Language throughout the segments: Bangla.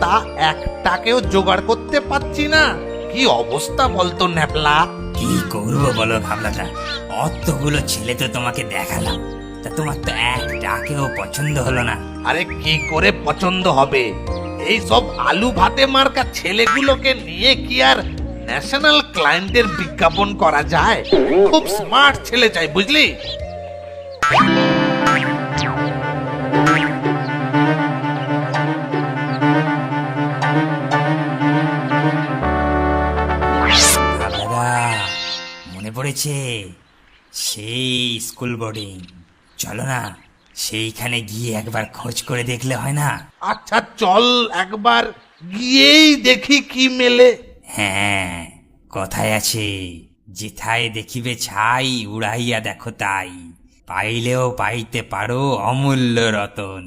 তা একটাকেও জোগাড় করতে পারছি না। কি অবস্থা বলতো ন্যাপলা? কি করবো বলো ভাবলাটা, অতগুলো ছেলে তো তোমাকে দেখালাম, তা তোমার তো একটাকেও পছন্দ হলো না। আরে কি করে পছন্দ হবে? এই সব আলু ভাতে মার্কা ছেলেগুলোকে নিয়ে কি আর ন্যাশনাল ক্লায়েন্টের বিজ্ঞাপন করা যায়? খুব স্মার্ট ছেলে চাই, বুঝলি? ভাবলাদা, মনে পড়েছে সেই স্কুল বোর্ডিং, চলো না সেইখানে গিয়ে একবার খোঁজ করে দেখলে হয় না? আচ্ছা চল একবার গিয়েই দেখি কি মেলে। হ্যাঁ, কথায় আছে, যেথায় দেখিবে ছাই উড়াইয়া দেখো তাই, পাইলেও পাইতে পারো অমূল্য রতন।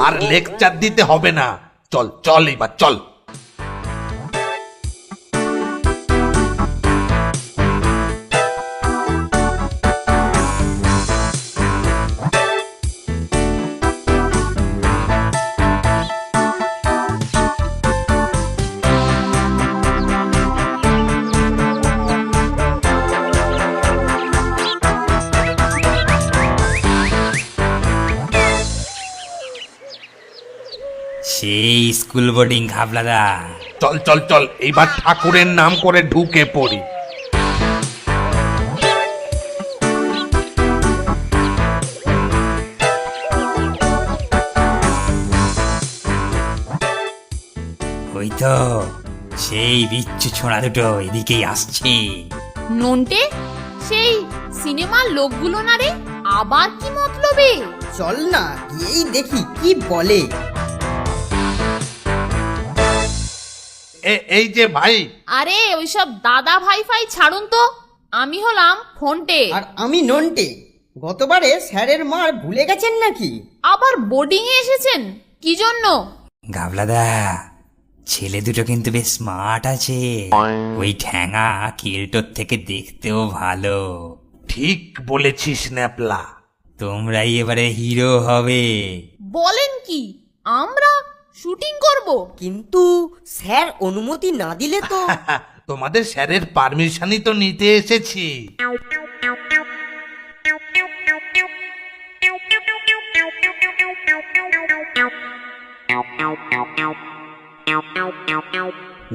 আর লেকচার দিতে হবে না, চল চল এবার চল। সেই স্কুল বোর্ডিং ঘাবলাদা। চল চল চল এইবার ঠাকুরের নাম করে ঢুকে পড়ি। ওই তো সেই বিচ্ছু ছোঁড়া দুটো এদিকেই আসছে। নন্টে, সেই সিনেমার লোকগুলো না রে? আবার কি মতলবে? চল না গিয়েই দেখি কি বলে। এই যে ভাই। আরে ওইসব দাদা ভাই ফাই ছাড়ুন তো, আমি হলাম ফোনটে। আর আমি নন্টে। গতবারে স্যারের মার ভুলে গেছেন নাকি? আবার বোর্ডিং এ এসেছেন কি জন্য? গাবলাদা, ছেলে দুটো কিন্তু বেশ স্মার্ট আছে, ওই ঠ্যাঙা কিলটোর থেকে দেখতেও ভালো। ঠিক বলেছিস ন্যাপলা। তোমরাই এবারে হিরো হবে। বলেন কি, আমরা শুটিং করব? কিন্তু স্যার অনুমতি না দিলে তো। তোমাদের স্যারের পারমিশনই তো নিতে এসেছি।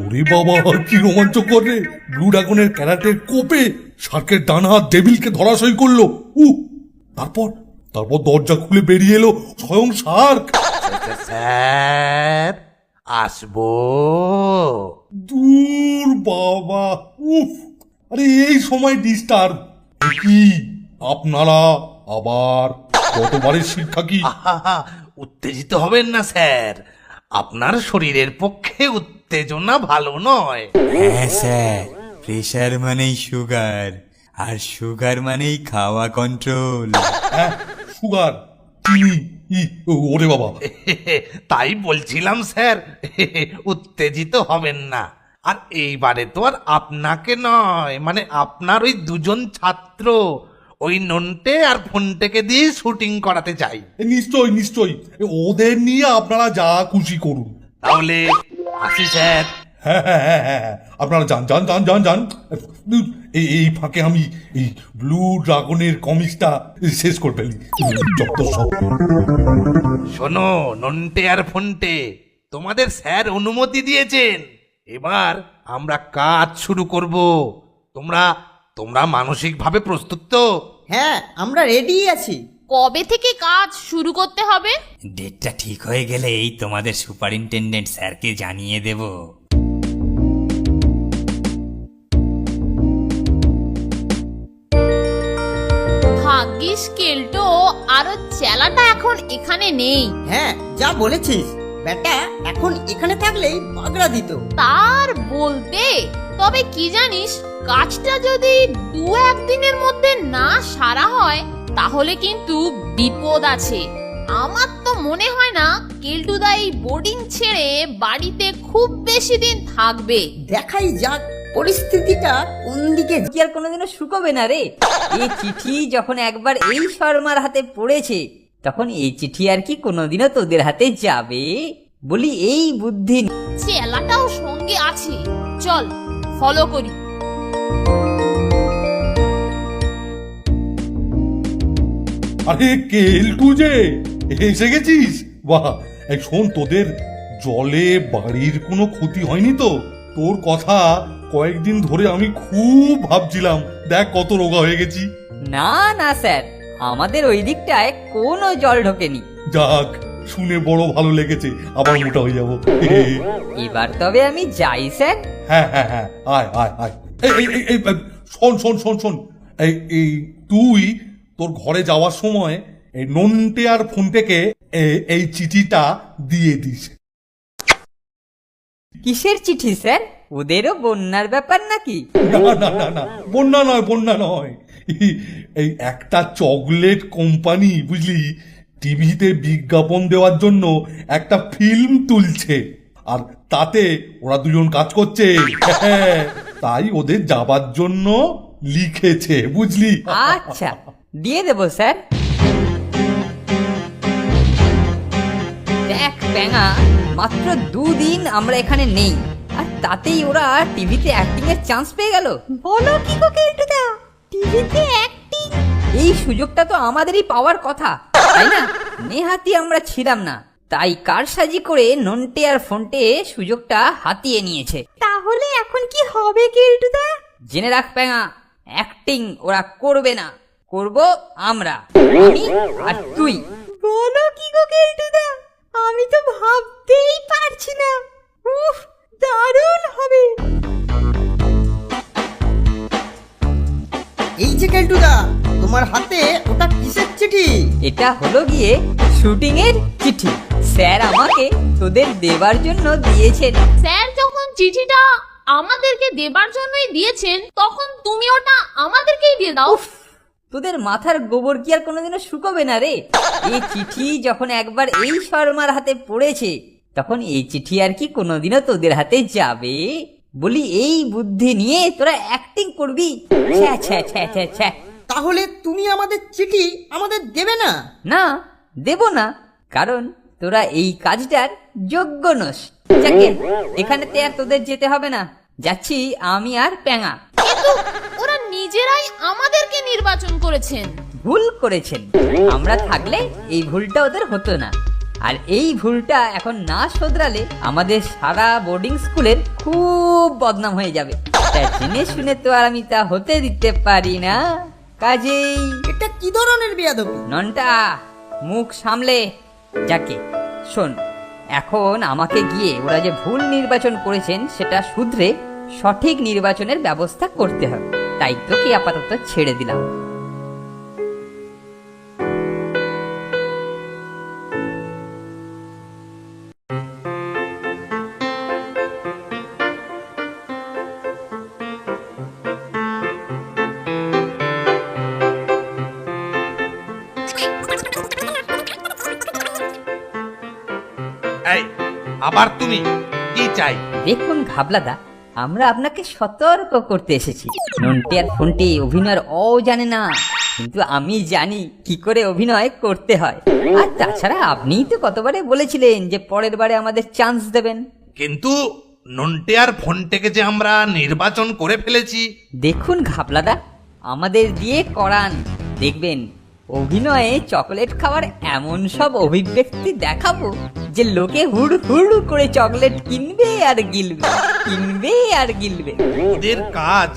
ওরে বাবা, কি রোমাঞ্চকর রে! ব্লু ড্রাগনের ক্যারাটের কোপে শার্কের ডানা ডেভিলকে ধরাশয়ী করলো। তারপর তারপর দরজা খুলে বেরিয়ে এলো স্বয়ং শার্ক। স্যার আসবো? দূর বাবা, আরে এই সময় ডিস্টার্ব কি? আপনারা আবার গতবারের শিক্ষা কি? আহা, উত্তেজিত হবেন না স্যার, আপনার শরীরের পক্ষে উত্তেজনা ভালো নয়। হ্যাঁ স্যার, প্রেশার মানেই সুগার, আর সুগার মানেই খাওয়া কন্ট্রোল। হ্যাঁ, সুগার, চিনি, ওরে বাবা। তাই বলছিলাম স্যার, উত্তেজিত হবেন না। আর এইবারে তো আর আপনাকে নয়, মানে আপনার ওই দুজন ছাত্র, ওই নন্টে আর ফোনটেকে দিয়ে শুটিং করাতে চাই। নিশ্চয় নিশ্চয়, ওদের নিয়ে আপনারা যা খুশি করুন। তাহলে আসি স্যার। হ্যাঁ হ্যাঁ হ্যাঁ হ্যাঁ, আপনারা যান যান যান যান যান। এই ফাঁকে আমি এই ব্লু ড্রাগনের কমিক্সটা শেষ করে ফেলি। যত সব। শোনো নন্টে আর ফোনটে, তোমাদের স্যার অনুমতি দিয়েছেন, এবার আমরা কাজ শুরু করব। তোমরা তোমরা মানসিকভাবে প্রস্তুত তো? হ্যাঁ, আমরা রেডি আছি। কবে থেকে কাজ শুরু করতে হবে? ডেটটা ঠিক হয়ে গেলেই তোমাদের সুপারিনটেন্ডেন্ট স্যারকে জানিয়ে দেব। ভাগ্যিস কেলটো আর ওর চেলাটা এখন এখানে নেই। হ্যাঁ, যা বলেছিস, বেটা এখন এখানে থাকলেই বাগড়া দিত। তার বলতে, তবে কি জানিস, কাজটা যদি 2-1 দিনের মধ্যে না সারা হয় তাহলে কিন্তু বিপদ আছে। আমার তো মনে হয় না কেলটুদা এই বোর্ডিং ছেড়ে বাড়িতে খুব বেশি দিন থাকবে। দেখাই যাক পরিস্থিতিটা কোন দিকে। কি আর কোনোদিনও শুকোবে না রে। এই চিঠি যখন একবার এই শর্মার হাতে পড়েছে, তখন এই চিঠি আর কি কোনোদিনও তোদের হাতে যাবে? বলি এই বুদ্ধি চেলাটাও সঙ্গে আছে, চল ফলো করি। আরে কেলটু যে এসে গেছিস, বাহ! এই শোন, তোদের জলে বাড়ির কোনো ক্ষতি হয়নি তো? তোর কথা কয়েকদিন ধরে আমি খুব ভাবছিলাম, দেখ কত রোগা হয়ে গেছি। না না স্যার, আমাদের ওই দিকটায় কোনো জল ঢোকেনি। যাক, শুনে বড় ভালো লেগেছে, আবার মোটা হয়ে যাবো। এবার তবে আমি যাই স্যার। হ্যাঁ হ্যাঁ হ্যাঁ, আয় আয় আয়। এই শোন শোন শোন শোন, এই তুই তোর ঘরে যাওয়ার সময় এই নন্টে আর ফোনটেকে এই চিঠিটা দিয়ে দিস। কিসের চিঠি স্যার? ওদেরও বন্যার ব্যাপার নাকি? না না না না, বন্যা নয়। এই একটা চকলেট কোম্পানি, বুঝলি, টিভিতে বিজ্ঞাপন দেওয়ার জন্য একটা ফিল্ম তুলছে, আর তাতে ওরা দুজন কাজ করছে। হ্যাঁ, তাই ওদের যাবার জন্য লিখেছে, বুঝলি। আচ্ছা, দিয়ে দেব স্যার। দেখ ব্যাঙা, মাত্র 2 দিন আমরা এখানে নেই, আর তাতেই ওরা টিভিতে অ্যাক্টিং এর চান্স পেয়ে গেল। বলো কি গো কেলটুদা, টিভিতে অ্যাক্টিং? এই সুযোগটা তো আমাদেরই পাওয়ার কথা, তাই না? নেহাতি আমরা ছিলাম না, তাই কারসাজি করে নন্টে আর ফোনটে সুযোগটা হাতিয়ে নিয়েছে। তাহলে এখন কি হবে কেলটুদা? জেনে রাখ ব্যাঙা, অ্যাক্টিং ওরা করবে না, করব আমরা, আমি আর তুই। বলো কি গো কেলটুদা, আমি তো ভাবতেই পারছি না। উফ, দারুণ হবে। এই যে কেলটুদা, তোমার হাতে ওটা কিসের চিঠি? এটা হলো গিয়ে শুটিং এর চিঠি। স্যার আমাকে তোদের দেবার জন্য দিয়েছেন। স্যার যখন চিঠিটা আমাদেরকে দেবার জন্যই দিয়েছেন, তখন তুমি ওটা আমাদেরকেই দিয়ে দাও। তোদের মাথার গোবর কি আর কোনোদিনও শুকোবে না রে? এই চিঠি যখন একবার এই শর্মার হাতে পড়েছে, তখন এই চিঠি আর কি কোনোদিনও তোদের হাতে যাবে? বলি এই বুদ্ধি নিয়ে তোরা অ্যাক্টিং করবি? ছ্যা ছ্যা ছ্যা ছ্যা ছ্যা। তাহলে তুমি আমাদের চিঠি আমাদের দেবে না? না, দেব না, কারণ তোরা এই কাজটার যোগ্য নস। যাকে এখানেতে আর তোদের যেতে হবে না, যাচ্ছি আমি আর প্যাঙা। কিন্তু ওরা নিজেরাই আমাদেরকে নির্বাচন করেছেন। ভুল করেছেন, আমরা থাকলে এই ভুলটা ওদের হতো না, আর এই ভুলটা এখন না শোধরালে আমাদের সারা বোর্ডিং স্কুলের খুব বদনাম হয়ে যাবে। তা জেনে শুনে তো আর আমি তা হতে দিতে পারি না, কাজেই এটা কি ধরনের বেয়াদবি? ননটা মুখ সামলে। যাকে শোন, এখন আমাকে গিয়ে ওরা যে ভুল নির্বাচন করেছেন সেটা শুধরে সঠিক নির্বাচনের ব্যবস্থা করতে হবে, তাই তোকে আপাতত ছেড়ে দিলাম। এই, আবার তুমি কি চাই? দেখুন ঘাবলাদা, আমরা আপনাকে সতর্ক করতে এসেছি। নন্টে আর ফোনটে অভিনয়ের জানে না, কিন্তু আমি জানি কি করে অভিনয় করতে হয়। আর তাছাড়া আপনিই তো কতবারে বলেছিলেন যে পরের বারে আমাদের চান্স দেবেন। কিন্তু নন্টে আর ফোনটেকে যে আমরা নির্বাচন করে ফেলেছি। দেখুন ঘাবলাদা, আমাদের দিয়ে করান, দেখবেন অভিনয়ে চকলেট খাওয়ার এমন সব অভিব্যক্তি দেখাবো যে লোকে হুড় হুড় করে চকলেট কিনবে আর গিলবে, কিনবে আর গিলবে। ওদের কাজ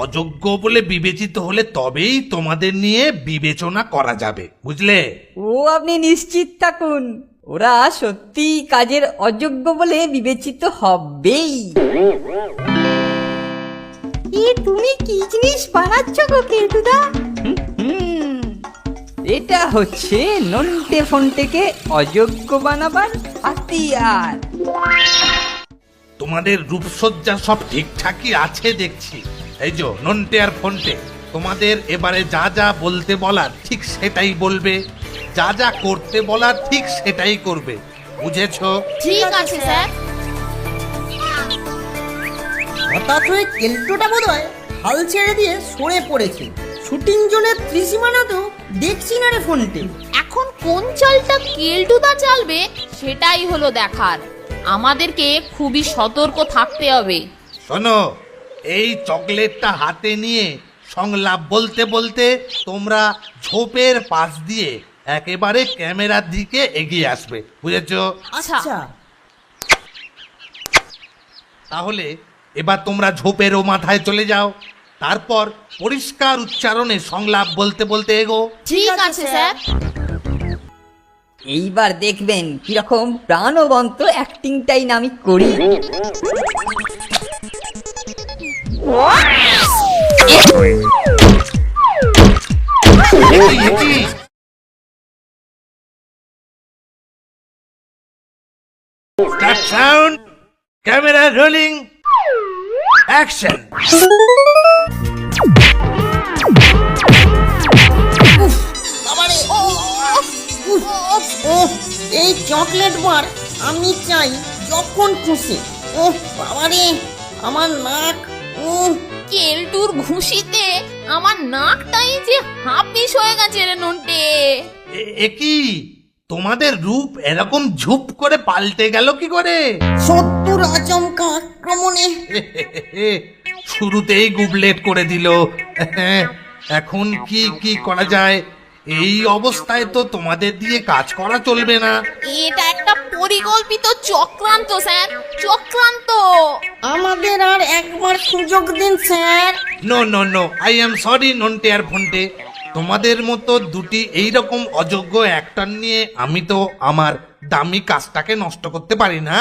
অযোগ্য বলে বিবেচিত হলে তবেই তোমাদের নিয়ে বিবেচনা করা যাবে, বুঝলে? ও আপনি নিশ্চিত থাকুন, ওরা সত্যি কাজের অযোগ্য বলে বিবেচিত হবেই। তুমি কি জিনিস বানাচ্ছ গো কেলটুদা? এটা হচ্ছে নন্টে ফোনটেকে অযোগ্য বানাবার হাতিয়ার। তোমাদের রূপসজ্জা সব ঠিকঠাকই আছে দেখছি। এই যে নন্টে আর ফোনটে, তোমাদের এবারে যা যা বলতে বলার ঠিক সেটাই বলবে, যা যা করতে বলার ঠিক সেটাই করবে, বুঝেছো? ঠিক আছে স্যার। হঠাৎ হয়ে কেলটুটা বোধহয় হাল ছেড়ে দিয়ে সরে পড়েছে। শুটিং জোনের ত্রিসীমানাতেও দেখছি না রে ফোনটে। এখন কোন চালটা কেলটুদা চালবে সেটাই হলো দেখার। আমাদেরকে খুবই সতর্ক থাকতে হবে। শোনো, এই চকলেটটা হাতে নিয়ে সংলাপ বলতে বলতে তোমরা ঝোপের পাশ দিয়ে একেবারে ক্যামেরার দিকে এগিয়ে আসবে, বুঝেছো? আচ্ছা। তাহলে এবার তোমরা ঝোপেরও মাথায় চলে যাও, তারপর পরিষ্কার উচ্চারণে সংলাপ বলতে বলতে এগো। ঠিক আছে স্যার। এইবার দেখবেন কিরকম প্রাণবন্ত অ্যাক্টিংটাই না আমি করি। Start sound, camera rolling, action. ওহ, এই চকলেট বার আমি চাই যখন খুশি। ওহ বাবারে, আমার নাক। কেলটুর ঘুষিতে আমার নাকটাই যে হাপিস হয়ে গেছে রে নন্টে। কি তোমাদের রূপ এরকম ঝুপ করে পাল্টে গেল কি করে? শত্রুর আচমকা আক্রমণে। শুরুতেই গুবলেট করে দিল। এখন কি কি করা যায়? এই অবস্থায় তো তোমাদের দিয়ে কাজ করা চলবে না। এটা একটা পরিকল্পিত চক্রান্ত স্যার, চক্রান্ত। আমাদের আর একবার সুযোগ দিন sir. No no no, I am sorry Nonte আর ফন্টে। তোমাদের মতো দুটি এইরকম অযোগ্য অ্যাক্টর নিয়ে আমি তো আমার দামি কাজটাকে নষ্ট করতে পারি না।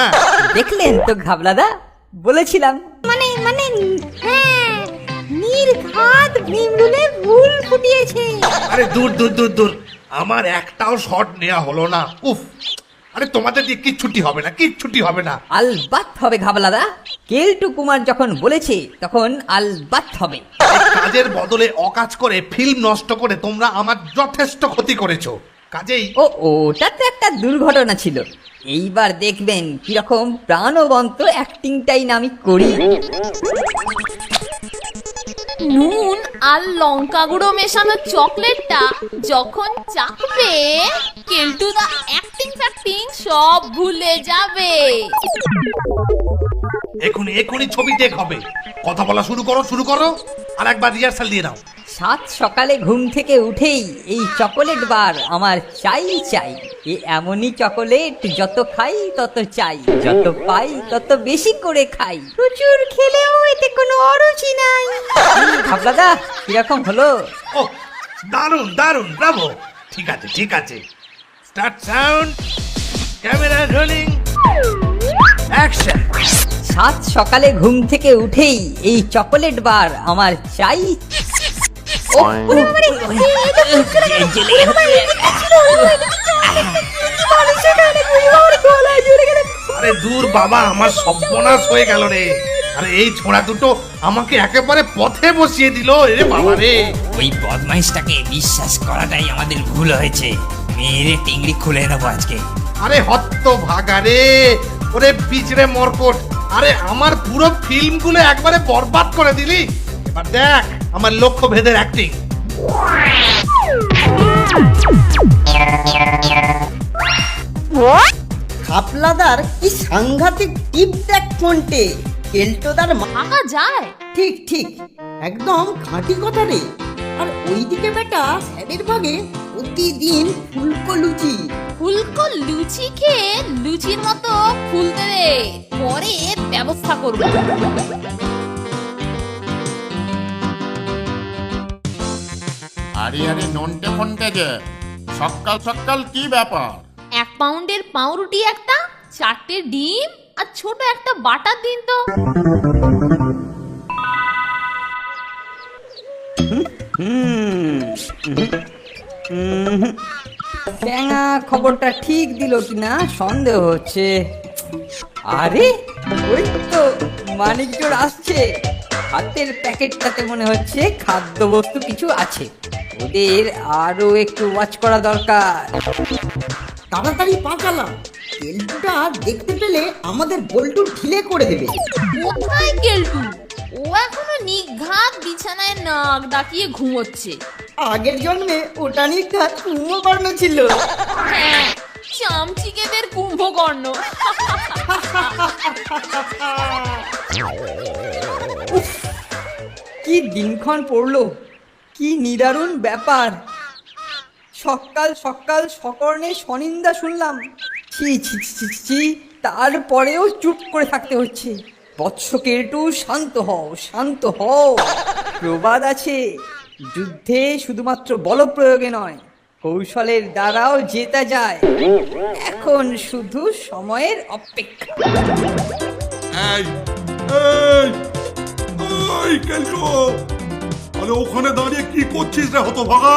দেখলেন তো ঘাবলাদা, বলেছিলাম। হ্যাঁ, নির্ঘাত ভীমরুলে ভুল ফুটিয়েছে। আরে দূর দূর দূর দূর, আমার একটাও শট নেওয়া হলো না। উফ, আরে তোমাদের দিয়ে কিচ্ছুটি হবে না, কিচ্ছুটি হবে না। আলবাত হবে ঘাবলাদা, কেলটু কুমার যখন বলেছে তখন আলবাত হবে। এই কাজের বদলে অকাজ করে ফিল্ম নষ্ট করে তোমরা আমার যথেষ্ট ক্ষতি করেছো। কাজেই ওটা তো একটা দুর্ঘটনা ছিল। এইবার দেখবেন কিরকম প্রাণবন্ত অ্যাক্টিংটাই না আমি করি। নুন আর লঙ্কা গুঁড়ো মেশানো চকলেটটা যখন চাকবে, কেলটুদা অ্যাক্টিং ফ্যাক্টিং সব ভুলে যাবে। এখনই ছবি টেক হবে। কথা বলা শুরু করো আর একবার রিহার্সাল দিয়ে নাও। সাত সকালে ঘুম থেকে উঠেই এই চকোলেট বার আমার চাই চাই। এ এমনই চকোলেট যত খাই তত চাই, যত পাই তত বেশি করে খাই। প্রচুর খেলেও এতে কোনো অরুচি নাই। ভাবলাদা কিরকম হলো? ও দারুণ দারুণ, ব্রাভো। ঠিক আছে। Start sound, camera rolling, action. সাত সকালে ঘুম থেকে উঠেই এই চকোলেট বার আমার চাই। আরে দূর বাবা, আমার সর্বনাশ হয়ে গেল রে। আরে এই ছোঁড়া দুটো আমাকে একেবারে পথে বসিয়ে দিল রে বাবা রে। ওই বদমাইশটাকে বিশ্বাস করাটাই আমাদের ভুল হয়েছে। মেরে টিংড়ি খুলে নেবো আজকে। আরে হত্ত ভাগা রে, ওরে পিছড়ে মরকট। আরে আমার পুরো ফিল্মগুলো একবারে বরবাদ করে দিলি। এবার দেখ আমার লক্ষ্য ভেদের অ্যাক্টিং। খাপলাদার কি সাংঘাতিক টিপ দেখ ফোনটে। কেলটোদার থাকা যায়? ঠিক একদম খাঁটি কথা রে। আর ওইদিকে বেটা স্যারের ভাগে প্রতিদিন ফুলকো লুচি। ফুলকো লুচি খেয়ে লুচির মতো ফুলতে দে, পরে ব্যবস্থা করব। আরে নন্টে ফন্টে যে সকাল সকাল কি ব্যাপার? 1 পাউন্ডের পাউরুটি একটা, 4টে ডিম আর ছোট একটা বাটার দিন তো। ট্যাঙা খবরটা ঠিক দিল কিনা সন্দেহ হচ্ছে। আরে ওই তো মানিকজোর আসছে। হাতের প্যাকেটটাতে মনে হচ্ছে খাদ্যবস্তু কিছু আছে। ওদের আরো একটু ওয়াচ করা দরকার। তাড়াতাড়ি পাকালাম, কেলটুটা দেখতে পেলে আমাদের বল্টু ঢিলে করে দেবে। কোথায় কেলটু? ও এখনো নিঘাত বিছানায় নাক ডাকিয়ে ঘুমোচ্ছে। আগের জন্মে ওটা নিয়ে কাজ কুমো বানানো ছিল। হ্যাঁ, চামচিকেদের কুম্ভকর্ণ। কি দিনক্ষণ পড়লো, কি নিদারুণ ব্যাপার। সকাল সকাল সকর্ণে স্বনিন্দা শুনলাম। ছি ছি ছি ছি ছি, তারপরেও চুপ করে থাকতে হচ্ছে। বৎস কেলটু, শান্ত হও, শান্ত হও। প্রবাদ আছে, যুদ্ধে শুধুমাত্র বল প্রয়োগে নয়, কৌশলের দ্বারাও জেতা যায়। এখন শুধু সময়ের অপেক্ষা। এই এই এই কেলটু, আরে ওখানে দাঁড়িয়ে কি করছিস রে হতভাগা?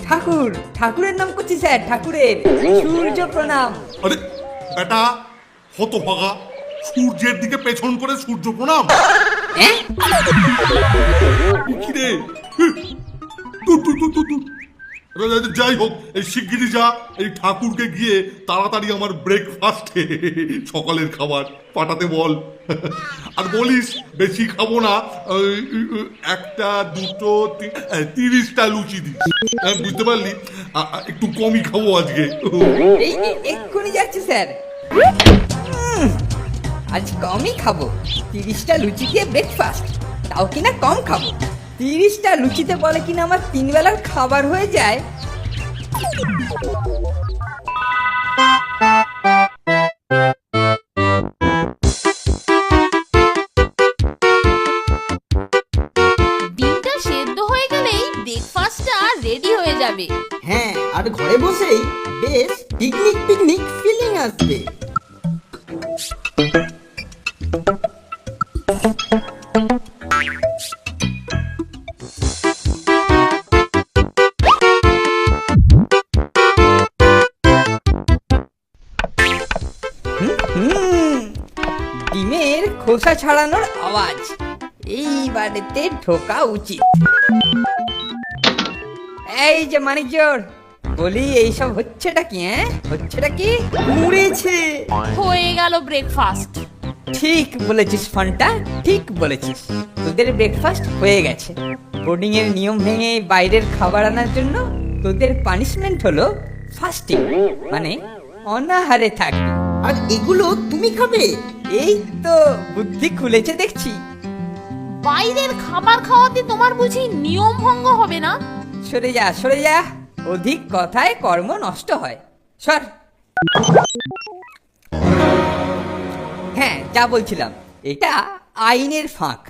ঠাকুর, ঠাকুরের নাম করছি স্যার, ঠাকুরের। সূর্য প্রণাম। আরে বেটা হতভাগা, সূর্যের দিকে পেছন করে সূর্য প্রণাম? হ্যাঁ? কি রে? দূর, দূর, দূর, দূর, দূর। যাই হোক, এই শিগগিরই যা, এই ঠাকুরকে গিয়ে তাড়াতাড়ি আমার ব্রেকফাস্টে সকালের খাবার পাঠাতে বল। আর বলিস বেশি খাবো না, একটা দুটো 30টা লুচি দিস, বুঝতে পারলি? একটু কমই খাবো আজকে। এক্ষুনি যাচ্ছি স্যার। আজ কমই খাবো, 30টা লুচি দিয়ে ব্রেকফাস্ট, তাও কিনা কম খাবো। 30টা লুচিতে বলে কিনা আমার 3 বেলার খাবার হয়ে যায়। ডিমটা সেদ্ধ হয়ে গেলেই ব্রেকফাস্টটা রেডি হয়ে যাবে। হ্যাঁ, আর ঘরে বসেই বেশ পিকনিক পিকনিক ফিলিং আসবে। ডিমের খোসা ছাড়ানোর আওয়াজ, এই বাড়িতে ঢোকা উচিত। এই যে মানিকজোর, বলি এইসব হচ্ছেটা কি? হচ্ছেটা কি? মুড়েছে। হয়ে গেল ব্রেকফাস্ট। ঠিক বলেছিস ফন্টা, ঠিক বলেছিস। তোদের ব্রেকফাস্ট হয়ে গেছে। বোর্ডিং এর নিয়ম ভেঙে বাইরের খাবার আনার জন্য তোদের পানিশমেন্ট হলো ফাস্টিং, মানে অনাহারে থাকবি। আর এগুলো তুমি খাবে? এই তো বুদ্ধি খুলেছে দেখছি। বাইরের খাবার খাওয়াতে তোমার বুঝি নিয়ম ভঙ্গ হবে না? সরে যা, সরে যা, অধিক কথায় কর্ম নষ্ট হয়। সর। হ্যাঁ, যা বলছিলাম, এটা আইনের ফাঁক।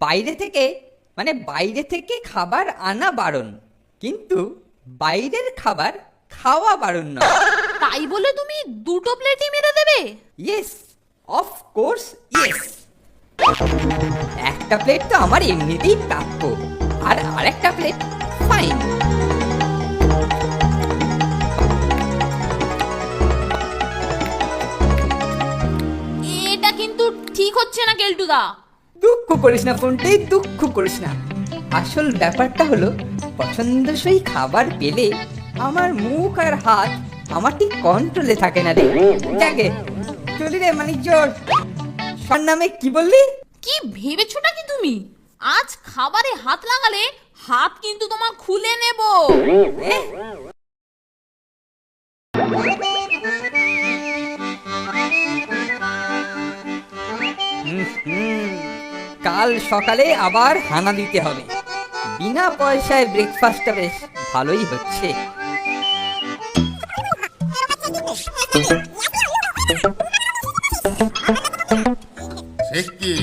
বাইরে থেকে খাবার আনা বারণ, কিন্তু বাইরের খাবার খাওয়া বারণ নয়। তাই বলে তুমি দুটো প্লেটই মেরে দেবে? Yes, of course yes. একটা প্লেট তো আমার এমনিতেই প্রাপ্য, আর আরেকটা প্লেট ফাইন। এটা কিন্তু ঠিক হচ্ছে না কেলটুদা। দুঃখ করিস না ফোনটে, দুঃখ করিস না। আসল ব্যাপারটা হলো, পছন্দসই খাবার পেলে আমার মুখ আর হাত আমার ঠিক কন্ট্রোলে থাকে না রে। যাকে চলি রে মানিকজোর। সর নামে কি বললি? কি ভেবেছোটা কি তুমি? আজ খাবারে হাত লাগালে হাত কিন্তু তোমার খুলে নেব। এ? কাল সকালে আবার হানা দিতে হবে। বিনা পয়সায় ব্রেকফাস্টটা বেশ ভালোই হচ্ছে। সে কি,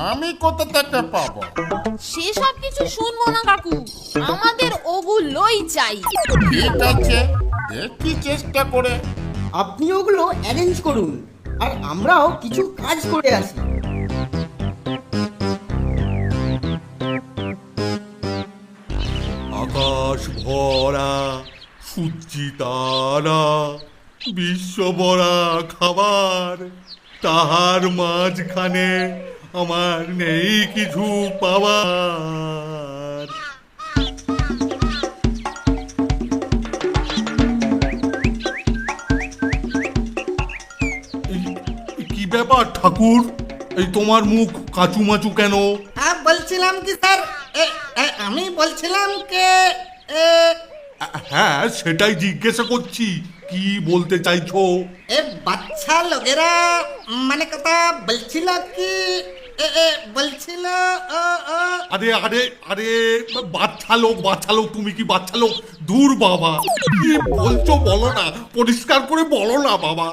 আমি কোথা থেকে পাবো? সেসব কিছু শুনবো না কাকু, আমাদের ওগুলোই চাই। ঠিক আছে, দেখি চেষ্টা করে। আপনি ওগুলো অ্যারেঞ্জ করুন, আর আমরাও কিছু কাজ করে আসি। আকাশ ভরা সূর্যি তারা, বিশ্ব ভরা খাবার, তাহার মাঝখানে আমার নেই কিছু পাওয়ার। কি ব্যাপার ঠাকুর, এই তোমার মুখ কাঁচুমাচু কেন? বলছিলাম কি স্যার, আমি বলছিলাম কে হ্যাঁ, সেটাই জিজ্ঞাসা করছি, কি বলতে চাইছো? এ বাচ্চা লোকেরা মানে কথা বলছিল কি বলছিল আরে আরে আরে, বাচ্চা লোক, তুমি কি বাচ্চা লোক? দূর বাবা, কি বলছো বলো না, পরিষ্কার করে বলো না বাবা।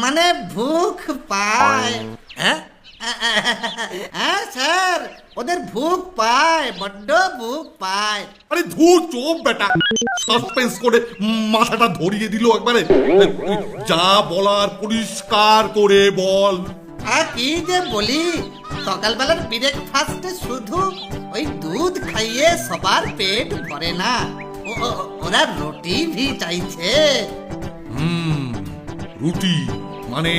মানে ভুখ পায়। হ্যাঁ, হ্যাঁ স্যার, ওদের ভুখ পায়, বড্ড ভুখ পায়। আরে ধুর চোপ বেটা, সাসপেন্স করে মাথাটা ধরিয়ে দিল একবারে। যা বলার পরিষ্কার করে বল। আর কি যে বলি, সকালবেলার ব্রেকফাস্টে শুধু ওই দুধ খাইয়ে সবার পেট ভরে না, ওরা রুটি ভি চাইছে। রুটি মানে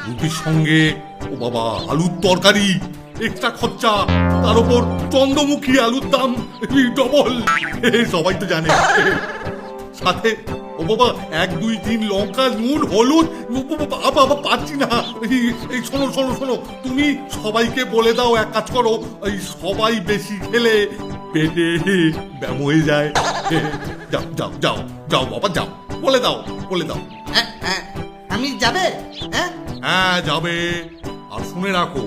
রুটির সঙ্গে ও বাবা আলুর তরকারি, এক্সট্রা খরচা, তার উপর চন্দ্রমুখী আলুর দাম ডবল, সবাই তো জানে। সাথে ও বাবা 1 2 3 লঙ্কা, নুন, হলুদ, বাবা পাচ্ছি না। এই শোনো শোনো শোনো, তুমি সবাইকে বলে দাও, এক কাজ করো, এই সবাই বেশি খেলে পেটে ব্যাম হয়ে যায়। যাও যাও যাও যাও বাবা, যাও, বলে দাও বলে দাও। আমি যাবে? হ্যাঁ হ্যাঁ যাবে। আর শুনে রাখো,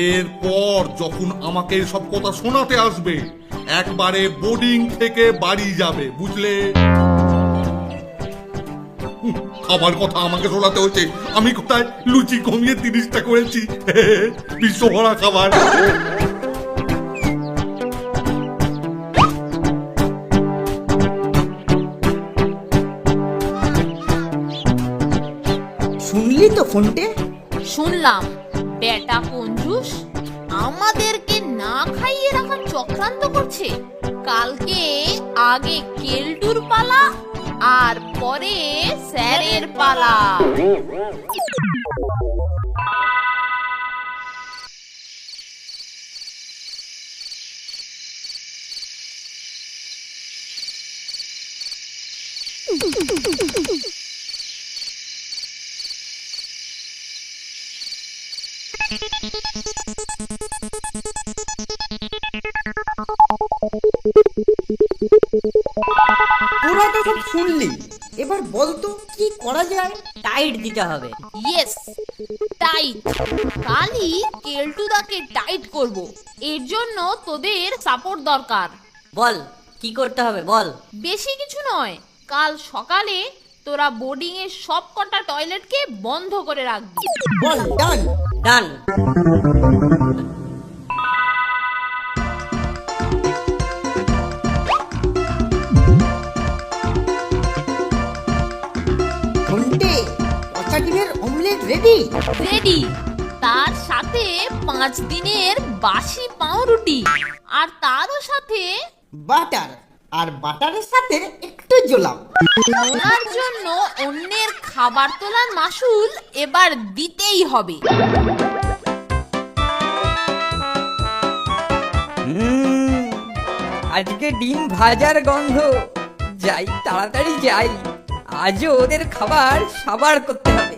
এরপর যখন আমাকে সব কথা শোনাতে আসবে, একবারে বোর্ডিং থেকে বাড়ি যাবে, বুঝলে? খাবার কথা আমাকে শোনাতে হচ্ছে, আমি কোথায় লুচি কমিয়ে 30টা করেছি, বিশ্বভরা খাবার। শুনলি তো ফোনটে? শুনলাম, বেটা কঞ্জুস আমাদেরকে না খাইয়ে রাখার চক্রান্ত করছে। কালকে আগে কেলটুর পালা, আর পরে স্যারের পালা। তোরা তো সব শুনলি, এবার বলতো কি করা যায়? টাইট দিতে হবে। Yes, tight. কালই কেলটুদাকে টাইট করব। এর জন্য তোদের সাপোর্ট দরকার। বল কি করতে হবে বল। বেশি কিছু নয়, কাল সকালে তোরা বোর্ডিং এর সব কটা টয়লেটকে বন্ধ করে রাখবি। বল, ডান। ডান। ফোনটে, পচা ডিমের অমলেট রেডি? রেডি। তার সাথে 5 দিনের বাসি পাউরুটি, আর তারও সাথে বাটার, আর বাটারের সাথে একটু জোলাম। ওনার জন্য অন্যের খাবার তোলার মাসুল এবার দিতেই হবে। আজকে ডিম ভাজার গন্ধ, যাই তাড়াতাড়ি যাই, আজও ওদের খাবার সাবার করতে হবে।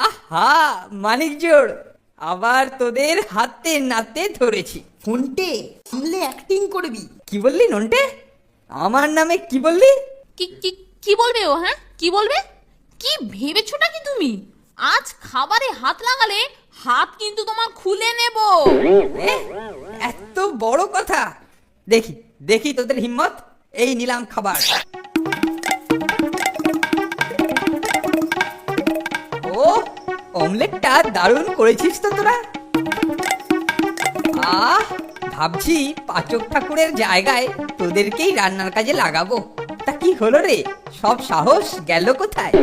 আহা মানিক জোড়, আবার তোদের হাতে নাতে ধরেছি। ফোনটে, সামলে অ্যাক্টিং করবি। কি বললি নন্টে? আমার নামে কি বললি? কি কি কি বলবে ও? হ্যাঁ কি বলবে? কি ভেবেছোটা কি তুমি? আজ খাবারে হাত লাগালে হাত কিন্তু তোমার খুলে নেব। এ, এত বড় কথা? দেখি দেখি তোদের হিম্মত। এই নিলাম খাবার। ও, অমলেটটা দারুণ করেছিস তো তোরা। আহ, ভাবছি পাচক ঠাকুরের জায়গায় তোদেরকেই রান্নার কাজে লাগাবো। তা কি হলো রে, সব সাহস গেল কোথায়?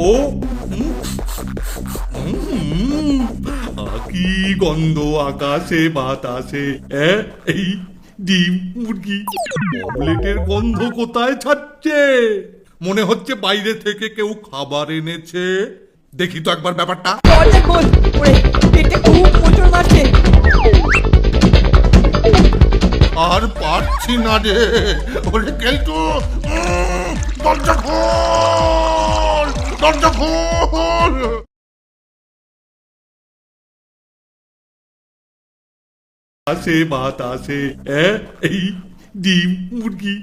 ও কি গন্ধ আকাশে বাতাসে। এই ডিম, মুরগি, অমলেটের গন্ধ কোথায় ছাড়ছে? মনে হচ্ছে বাইরে থেকে কেউ খাবার এনেছে। দেখি তো একবার ব্যাপারটা। দরজা খোল, ওরে পেটে খুব মোচড় মারছে। আর পারছি না রে, ওরে কেলটু, দরজা খোল, দরজা খোল। আসে বাতাসে এই ডিম মুরগি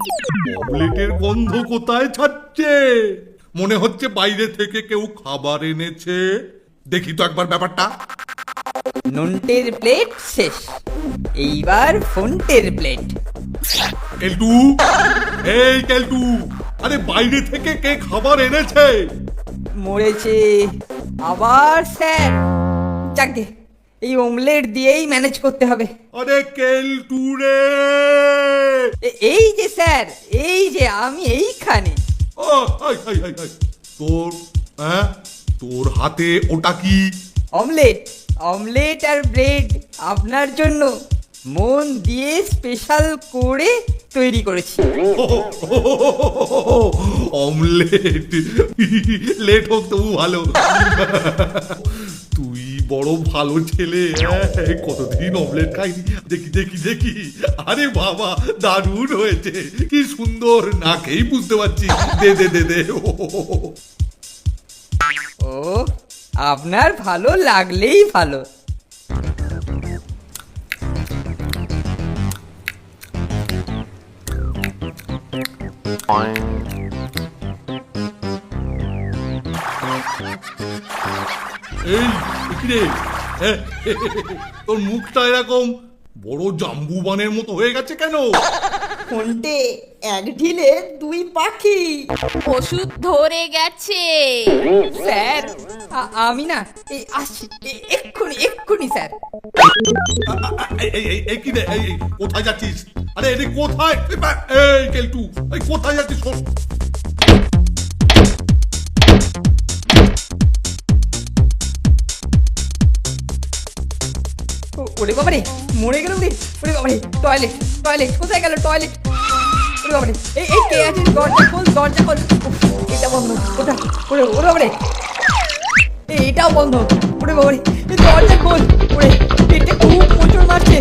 অমলেটের গন্ধ কোথায় ছাড়ছে? মনে হচ্ছে বাইরে থেকে কেউ খাবার এনেছে। দেখি তো একবার ব্যাপারটা। নন্টের প্লেট শেষ, এইবার ফোনটের প্লেট। কেলটু, এই কেলটু, আরে বাইরে থেকে কে খাবার এনেছে? মরেছে আবার স্যার। যাকে এই অমলেট দিয়েই ম্যানেজ করতে হবে। আরে কেলটু রে! এই যে স্যার, এই যে আমি এইখানে। ও, হাই, হাই, হাই, হাই। তোর তোর হাতে ওটা কি? অমলেট, অমলেট আর ব্রেড আপনার জন্য মন দিয়ে স্পেশাল করে তৈরি করেছি। অমলেট, লেট হোক তবু ভালো। তুই বড় ভালো ছেলে। কতদিন অমলেট খাইনি। দেখি দেখি দেখি, আরে বাবা দারুণ হয়েছে, কি সুন্দর, না খেয়েই বুঝতে পারছি। দে দে দে দে। ও, আপনার ভালো লাগলেই ভালো। এই কি রে, তোর মুখটা এরকম বড় জাম্বুবানের মতো হয়ে গেছে কেন? ফোনটে এক ঢিলে দুই পাখি। ওষুধ ধরে গেছে। স্যার আমি না এই আসছি, এক্ষুনি এক্ষুনি স্যার। এই কি রে, এই কোথায় যাচ্ছিস? আরে এদিকে কোথায়? এই কেলটু, এই কোথায় যাচ্ছিস? ওরে বাবারে, মরে গেল রে। ওরে বাবারে, টয়লেট টয়লেট কোথায় গেল টয়লেট? ওরে বাবারে, এই কে আছে? দরজা খোল, দরজা খোল। উফ, এটা বন্ধ। কোথায়? ওরে ওরে বাবারে, এটাও বন্ধ। ওরে বাবারে, এই দরজা খোল। ওরে পেটে খুব মোচড় মারছে।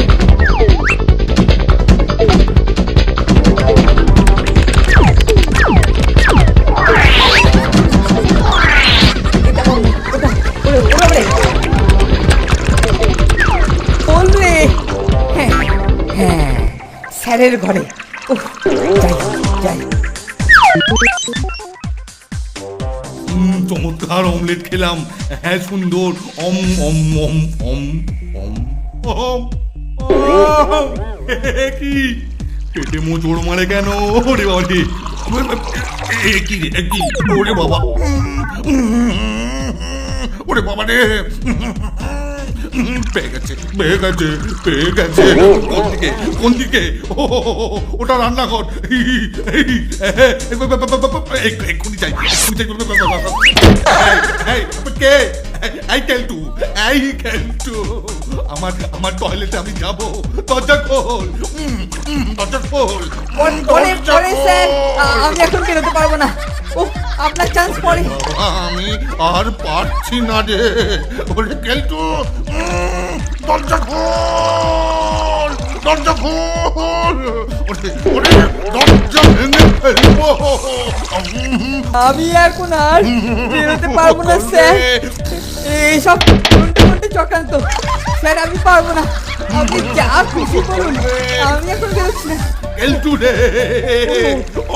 এটা বন্ধ। কোথায়? ওরে ওরে বাবারে, খোল রে। হ্যাঁ হ্যাঁ, স্যারের ঘরে। উফ, যাই যাই। চমৎকার অমলেট খেলাম। হ্যাঁ সুন্দর। অম অম অম অম অম অম। কি পেটে মোচড় মারে কেন? ওরে বাবা রে, কি রে, কি? ওরে বাবা, ওরে বাবা রে, পেয়ে গেছে পেয়ে গেছে পেয়ে গেছে। কোন দিকে কোন দিকে? ওটা রান্নাঘর। এক্ষুনি যাই, কে? এই কেলটু, এই কেলটু, আমার টয়লেটে আমি যাব। দরজা খোল, দরজা খোল। পরে পরে স্যার, আমি এখন বেরোতে পারবো না। ও, আপনার চান্স পরে। আমি আর পারছি না রে। ওরে কেলটু, দরজা খোল, দরজা খোল। ওরে ওরে, দরজা ভেঙে ফেলবো। আমি এখন আর বেরোতে পারবো না স্যার। এইসব ঘন্টে ঘন্টে চক্রান্ত। স্যার আমি পারবো না, আপনি যা খুশি করুন, আমি এখন বেরোচ্ছি না। কেলটু রে,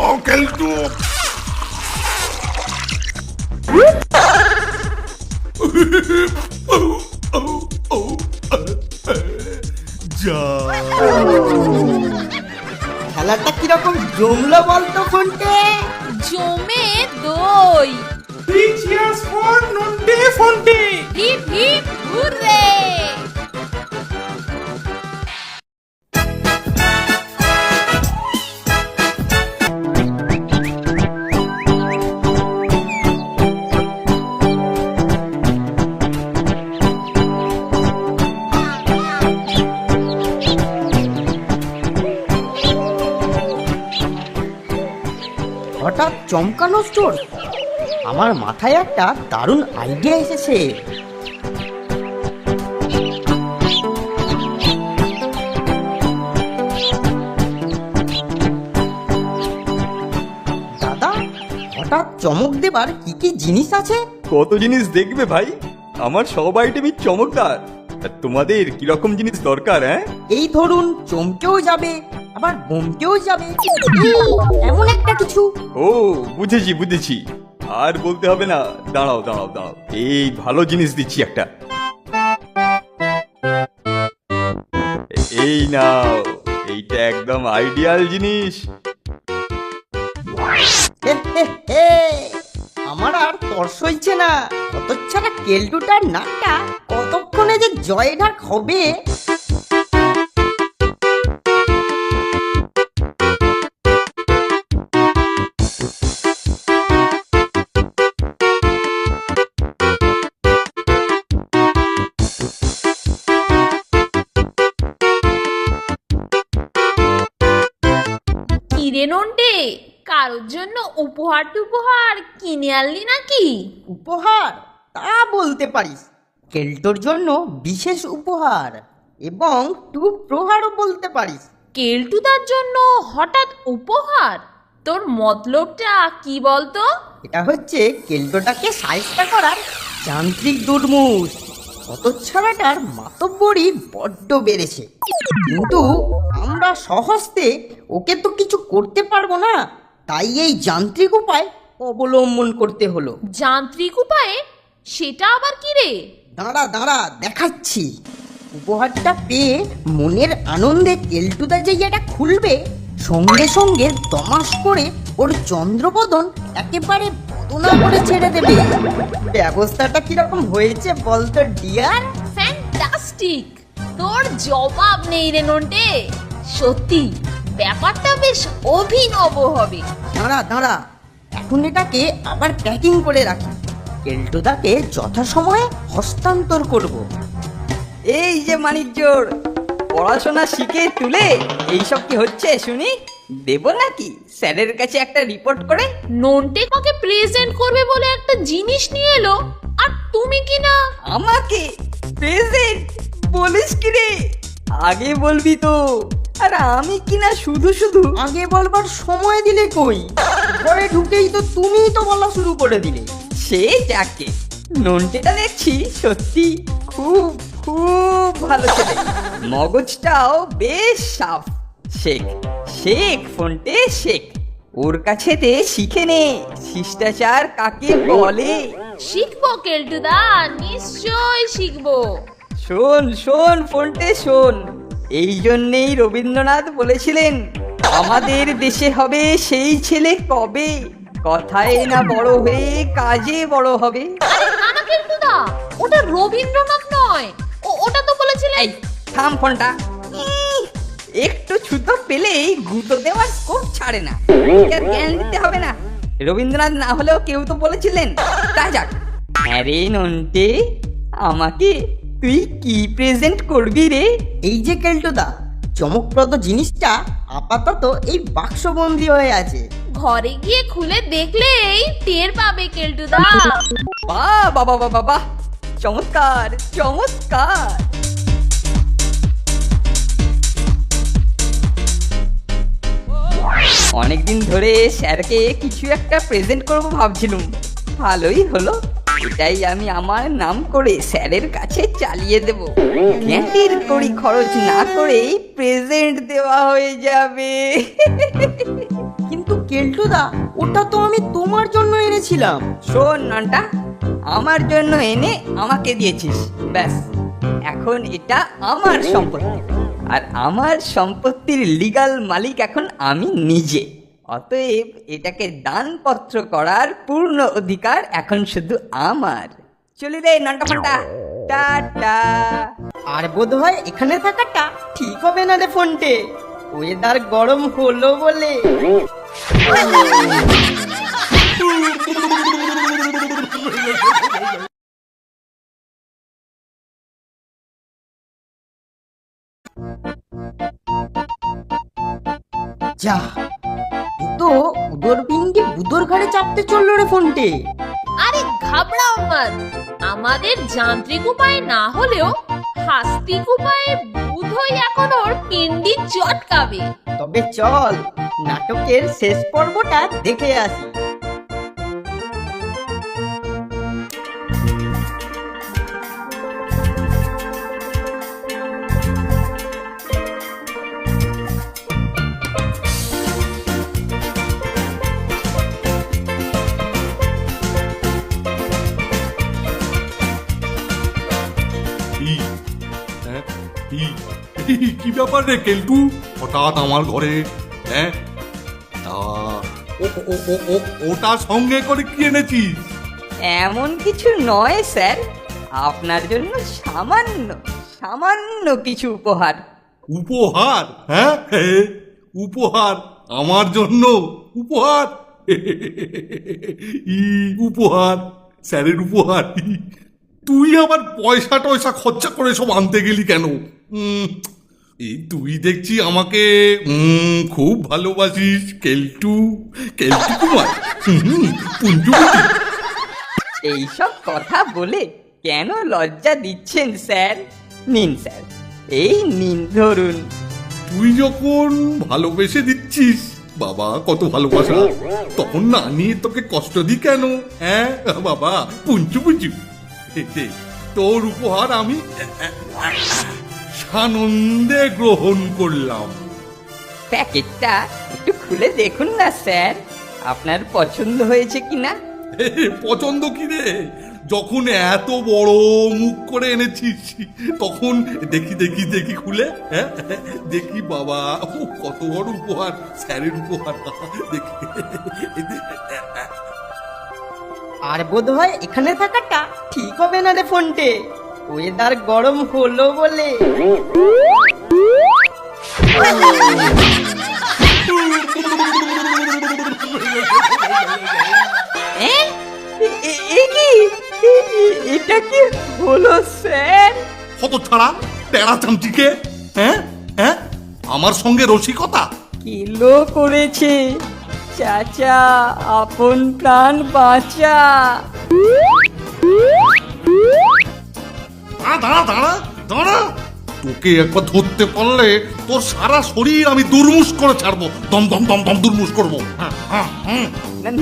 ও কেলটু। যা, খেলাটা কিরকম জমলো বলতো ফোনটে? জমে দই। Hip hip hurray. হঠাৎ চমকানো স্টোর, আমার মাথায় একটা দারুণ আইডিয়া এসেছে। দাদা, হঠাৎ চমক দেবার কি কি জিনিস আছে? কত জিনিস দেখবে ভাই, আমার সব আইটেমই চমকদার। আর তোমাদের কিরকম জিনিস দরকার? হ্যাঁ, এই ধরুন চমকেও যাবে, আবার বোমকেও যাবে, এই, এমন একটা কিছু। ও বুঝেছি বুঝেছি, আর বলতে হবে না। দাঁড়াও দাঁড়াও দাঁড়াও, এই ভালো জিনিস দিচ্ছি একটা। এই নাও, এইটা একদম আইডিয়াল জিনিস। হে হে হে, আমার আর তর সইছে না। অতচ্ছাড়া কেলটুটার নাকটা কতক্ষণে যে জয় ঢাক হবে। কিরে নন্টে, কারোর জন্য উপহার টুপহার কিনে আনলি নাকি? উপহার তা বলতে পারিস, কেলটোর জন্য বিশেষ উপহার এবং টু প্রহারও বলতে পারিস। কেলটুদার জন্য হঠাৎ উপহার? তোর মতলবটা কি বলতো? এটা হচ্ছে কেলটোটাকে সাহায্য করার যান্ত্রিক দুর্মুষ। হতচ্ছাড়াটার মাতব্বরি বড্ড বেড়েছে, কিন্তু আমরা সহস্তে ওকে তো কিছু করতে পারবো না, তাই এই যান্ত্রিক উপায় অবলম্বন করতে হলো। যান্ত্রিক উপায়ে? সেটা আবার কি রে? দাঁড়া দাঁড়া দেখাচ্ছি। উপহারটা পেয়ে মনের আনন্দে কেলটুদা যে এটা খুলবে, সঙ্গে সঙ্গে দমাস করে ওর চন্দ্রবদন একেবারে বদনা করে ছেড়ে দেবে। ব্যবস্থাটা কিরকম হয়েছে বলতো ডিয়ার? ফ্যান্টাস্টিক! তোর জবাব নেই রে নন্টে। সত্যি ব্যাপারটা বেশ অভিনব হবে। দাঁড়া দাঁড়া, এখন এটাকে আবার প্যাকিং করে রাখি, কেলটুদাকে যথাসময়ে হস্তান্তর করব। এই যে মানিকজোর, পড়াশোনা শিখে তুলে এইসব কি হচ্ছে শুনি? দেব নাকি স্যারের কাছে একটা রিপোর্ট করে? নন্টে কাকে প্রেজেন্ট করবে বলে একটা জিনিস নিয়ে এলো, আর তুমি কি না? আমাকে প্রেজেন্ট বলিস কি রে? আগে বলবি তো। আর আমি কিনা শুধু শুধু আগে বলবার সময় দিলে কই? ঘরে ঢুকেই তো তুমিই তো বলা শুরু করে দিলে। সে যাকে, নন্টেটা দেখছি সত্যি খুব খুব ভালো ছেলে, মগজটাও বেশ সাফ। শেখ শেখ ফোনটে শেখ, ওর কাছেতে শিখে নে শিষ্টাচার কাকে বলে। শিখবো কেলটুদা, নিশ্চয় শিখবো। শোন শোন ফোনটে শোন, এই জন্যেই রবীন্দ্রনাথ বলেছিলেন, আমাদের দেশে হবে সেই ছেলে কবে, কথায় না বড় হয়ে কাজে বড় হবে। আরে না না কেলটুদা, ওটা রবীন্দ্রনাথ নয়, ওটা তো বলেছিলেন। এই থাম ফোনটা। একটু ছুতো পেলেই গুঁতো দেওয়ার স্কোপ ছাড়ে না, এর জ্ঞান দিতে হবে না। রবীন্দ্রনাথ না হলেও কেউ তো বলেছিলেন। তা যাক, আরে নন্টে, আমাকে তুই কি প্রেজেন্ট করবি রে? এই যে কেলটুদা, চমকপ্রদ জিনিসটা আপাতত এই বাক্সবন্দি হয়ে আছে। ঘরে গিয়ে খুলে দেখলেই টের পাবে কেলটুদা। বাহ বাবা বাবা বাহ, চমৎকার চমৎকার। অনেকদিন ধরে স্যারকে কিছু একটা প্রেজেন্ট করব ভাবছিলাম, ভালোই হলো। এটাই আমি আমার নাম করে স্যারের কাছে চালিয়ে দেব, ক্যান্টির কড়ি খরচ না করেই প্রেজেন্ট দেওয়া হয়ে যাবে। কিন্তু কেলটুদা, ওটা তো আমি তোমার জন্য এনেছিলাম। শোন নানটা, আমার জন্য এনে আমাকে দিয়েছিস, ব্যাস এখন এটা আমার সম্পত্তি, আর আমার সম্পত্তির লিগ্যাল মালিক এখন আমি নিজে। অতএব এটাকে দানপত্র করার পূর্ণ অধিকার এখন শুধু আমার। চলি রে নানটা ফান্টা, টাটা। আর বোধ হয় এখানে থাকাটা ঠিক হবে না রে ফোনটে, ওয়েদার গরম হলো বলে। যা, তো উদর পিণ্ডি বুদর ঘাড়ে চাপতে চললো রে ফোনটে। আরে ঘাবড়াও মত, আমাদের যান্ত্রিক উপায়ে না হলেও হাস্তিক উপায়ে বুধই এখন ওর পিন্ডি চটকাবে। তবে চল নাটকের শেষ পর্বটা দেখে আসি। কি ব্যাপার রে কেলটু, হঠাৎ আমার ঘরে? হ্যাঁ, ওটা সঙ্গে করে কি এনেছিস? এমন কিছু নয় স্যার, আপনার জন্য সামান্য সামান্য কিছু উপহার। উপহার? হ্যাঁ, উপহার আমার জন্য? উপহার? উপহার, স্যারের উপহার? তুই আবার পয়সা টয়সা খরচা করে সব আনতে গেলি কেন? এই তুই দেখছি আমাকে খুব ভালোবাসিস কেলটু, কেলটু কুমার, পুঞ্জুপতি। এইসব কথা বলে কেন লজ্জা দিচ্ছেন স্যার? নিন স্যার, এই নিন ধরুন। তুই যখন ভালোবেসে দিচ্ছিস, বাবা কত ভালোবাসা, তখন না নিয়ে তোকে কষ্ট দি কেন? হ্যাঁ বাবা, পুঞ্চু পুঞ্চু, তোর উপহার আমি সানন্দে গ্রহণ করলাম। প্যাকেটটা একটু খুলে দেখুন না স্যার, আপনার পছন্দ হয়েছে কিনা। পছন্দ কি রে? যখন এত বড় মুখ করে এনেছিস, তখন দেখি দেখি দেখি খুলে, হ্যাঁ দেখি বাবা, কত বড় উপহার, স্যারের উপহার, দেখি। আর বোধ হয় এখানে থাকাটা ঠিক হবে না রে ফোনটে, ওয়েদার গরম হলো বলে। এটা কি হলো স্যার? কত ছাড়া টেরা চামচিকে, হ্যাঁ হ্যাঁ, আমার সঙ্গে রসিকতা। কিলো করেছে চাচা, আপন প্রাণ বাঁচা। দাঁড়া দাঁড়া দাঁড়া, তোকে একবার ধরতে পারলে তোর সারা শরীর আমি দুর্মুষ করে ছাড়বো, দম দম দম দম দুর্মুষ করবো।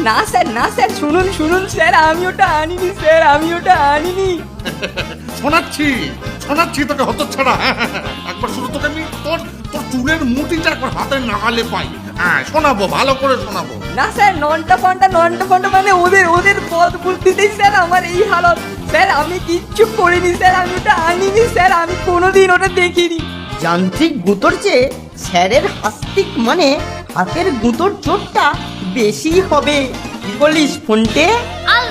না স্যার, না স্যার, শুনুন শুনুন স্যার, আমি ওটা আনিনি স্যার, আমি ওটা আনিনি। শোনাচ্ছি শোনাচ্ছি তোকে হত ছাড়া, একবার শুধু তোকে আমি তোর তোর চুলের মুটিটা একবার হাতের নাগালে পাই, হ্যাঁ শোনাবো, ভালো করে শোনাবো। না স্যার, নন্টা ফন্টা মানে ওদের পদ বুদ্ধিতেই স্যার আমার এই হালত। স্যার আমি কিচ্ছু করিনি স্যার, আমি ওটা আনিনি স্যার, আমি কোনোদিন ওটা দেখিনি। যান্ত্রিক গুঁতোর চেয়ে স্যারের হাস্তিক মানে হাতের গুঁতোর চোটটা বেশি হবে। কি বলিস ফোনটে? আল